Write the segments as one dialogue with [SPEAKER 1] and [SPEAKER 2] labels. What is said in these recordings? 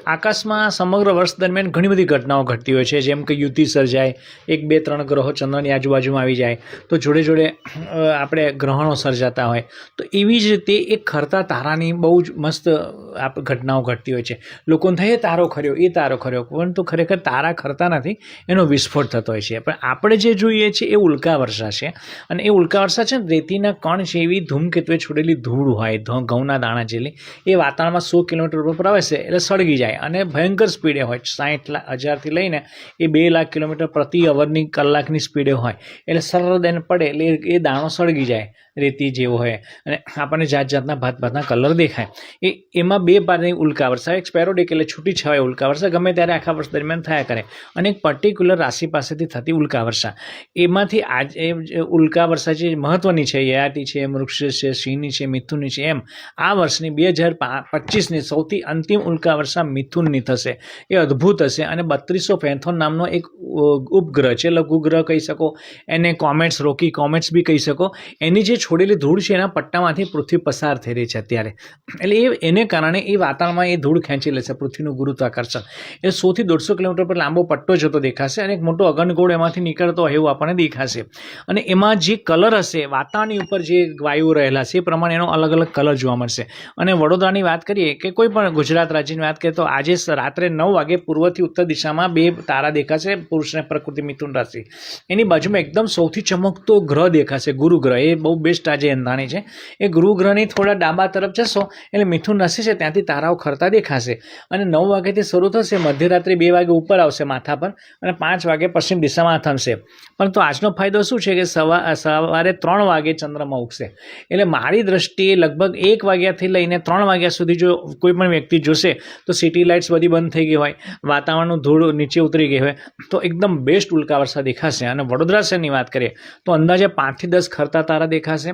[SPEAKER 1] આકાશમાં સમગ્ર વર્ષ દરમિયાન ઘણી બધી ઘટનાઓ ઘટતી હોય છે, જેમ કે યુતિ સર્જાય, 1, 2, 3 ગ્રહો ચંદ્રની આજુબાજુમાં આવી જાય, તો જોડે જોડે આપણે ગ્રહણો સર્જાતા હોય. તો એવી જ રીતે એક ખરતા તારાની બહુ જ મસ્ત ઘટનાઓ ઘટતી હોય છે. લોકોને થાય એ તારો ખર્યો, પરંતુ ખરેખર તારા ખરતા નથી, એનો વિસ્ફોટ થતો હોય છે. પણ આપણે જે જોઈએ છીએ એ ઉલ્કા વર્ષા છે, અને એ ઉલ્કા વર્ષા છે ને રેતીના કણ જેવી ધૂમકેતુએ છોડેલી ધૂળ હોય, ઘઉંના દાણા જેટલી, એ વાતાવરણમાં 100 કિલોમીટર ઉપર આવે છે એટલે સળગી જાય, અને ભયંકર સ્પીડે હોય. 60,000થી લઈને એ 2 લાખ કિલોમીટર પ્રતિ અવરની કલાકની સ્પીડે હોય, એટલે સરળ એને પડે એટલે એ દાણો સળગી જાય, રેતી જેવો હોય, અને આપણને જાત જાતના ભાતના કલર દેખાય. એમાં 2 પારની ઉલ્કા વર્ષા, એક સ્પેરોડિક એટલે છૂટી છવાય ઉલ્કા વર્ષા, ગમે ત્યારે આખા વર્ષ દરમિયાન થયા કરે, અને એક પર્ટિક્યુલર રાશિ પાસેથી થતી ઉલ્કા વર્ષા. એમાંથી ઉલ્કા વર્ષા જે મહત્વની છે, યયાતિ છે, વૃક્ષ છે, સિંહની છે, મિથુનની છે, એમ આ વર્ષની 2025ની સૌથી અંતિમ ઉલ્કા વર્ષા મિથુનની થશે. એ અદ્ભુત હશે, અને 3200 પેન્થોન નામનો એક ઉપગ્રહ છે, લઘુગ્રહ કહી શકો, એને રોકી કોમેટ્સ બી કહી શકો, એની જે છોડેલી ધૂળ છે એના પટ્ટામાંથી પૃથ્વી પસાર થઈ રહી છે અત્યારે. એટલે એને કારણે એ વાતાવરણમાં એ ધૂળ ખેંચી લેશે, પૃથ્વીનું ગુરુત્વાકર્ષણ. એ 100 થી 150 કિલોમીટર પર લાંબો પટ્ટો જતો દેખાશે, અને એક મોટો અગનગોળ એમાંથી નીકળતો હોય એવું આપણને દેખાશે. અને એમાં જે કલર હશે, વાતાવરણની ઉપર જે વાયુઓ રહેલા છે એ પ્રમાણે એનો અલગ અલગ કલર જોવા મળશે. અને વડોદરાની વાત કરીએ કે કોઈ પણ ગુજરાત રાજ્યની વાત કરીએ તો આજે રાત્રે 9 વાગે પૂર્વથી ઉત્તર દિશામાં 2 તારા દેખાશે, પુરુષ અને પ્રકૃતિ મિથુન રાશિ. એની બાજુમાં એકદમ સૌથી ચમકતો ગ્રહ દેખાશે, ગુરુ ગ્રહ. એ બહુ બેસ્ટ આજે અંધાણી છે. એ ગુરુ ગ્રહની થોડા ડાબા તરફ જશો એટલે મિથુન રાશિ છે, ત્યાંથી તારાઓ ખરતા દેખાશે. અને 9 વાગ્યાથી શરૂ થશે, મધ્યરાત્રે 2 વાગે ઉપર આવશે માથા પર, અને 5 વાગે પશ્ચિમ દિશામાં થશે. પરંતુ આજનો ફાયદો શું છે કે સવારે 3 વાગે ચંદ્રમાં ઉગશે. એટલે મારી દ્રષ્ટિએ લગભગ 1 વાગ્યાથી લઈને 3 વાગ્યા સુધી જો કોઈ પણ વ્યક્તિ જોશે તો સિટી લાઇટ્સ બધી બંધ થઈ ગઈ હોય, વાતાવરણનું ધૂળ નીચે ઉતરી ગઈ હોય, તો એકદમ બેસ્ટ ઉલ્કા વર્ષા દેખાશે. અને વડોદરા શહેરની વાત કરીએ તો અંદાજે 5 થી 10 ખરતા તારા દેખાશે.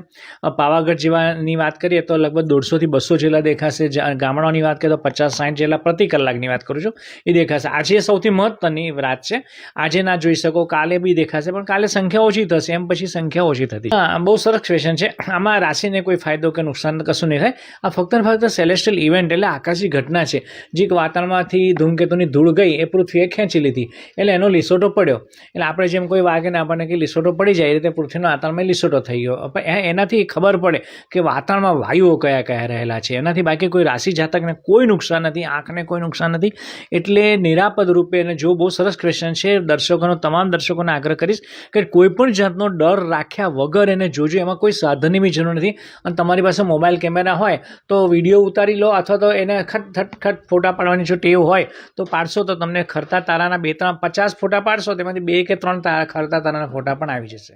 [SPEAKER 1] પાવાગઢ જેવાની વાત કરીએ તો લગભગ 150 થી 200 જેટલા દેખાશે. ગામડાઓની વાત કરીએ તો 50-60 જેટલા પ્રતિ કલાકની વાત કરું છું, એ દેખાશે. આજે સૌથી મહત્વની રાત છે, આજે ના જોઈ શકો, કાલે બી દેખાશે, પણ કાલે સંખ્યા ઓછી થશે, એમ પછી સંખ્યા ઓછી થતી. બહુ સરસ ક્વેશ્ચન છે. આમાં રાશિને કોઈ ફાયદો કે નુકસાન કશું નહીં થાય. આ ફક્ત ને ફક્ત સેલેસ્ટિયલ ઇવેન્ટ એટલે આકાશી ઘટના છે, જે વાતાવરણમાંથી ધૂમકેતુની ધૂળ ગઈ એ પૃથ્વીએ ખેંચી લીધી, એટલે એનો લીસોટો પડ્યો. એટલે આપણે જેમ કોઈ વાગે ને આપણને કે લીસોટો પડી જાય, એ રીતે પૃથ્વીના વાતાવરણમાં લીસોટો થઈ ગયો. પણ એનાથી ખબર પડે કે વાતાવરણમાં વાયુઓ કયા કયા રહેલા છે, એનાથી બાકી કોઈ રાશિ જાતકને કોઈ નુકસાન નથી, આંખને કોઈ નુકસાન નથી. એટલે નિરાપદ રૂપે, અને જો બહુ સરસ ક્વેશ્ચન છે, તમામ દર્શકોને આગ્રહ કરીશ કે કોઈ પણ જાતનો ડર રાખ્યા વગર એને જોજો. એમાં કોઈ સાધનની બી જરૂર નથી, અને તમારી પાસે મોબાઈલ કેમેરા હોય તો વિડીયો ઉતારી લો, અથવા તો એને ખટ ફોટા પાડવાની જો ટેવ હોય તો પાડશો, તો તમને ખરતા તારાના 2-3-50 ફોટા પાડશો, તેમાંથી 2 કે 3 ખરતા તારાના ફોટા પણ આવી જશે.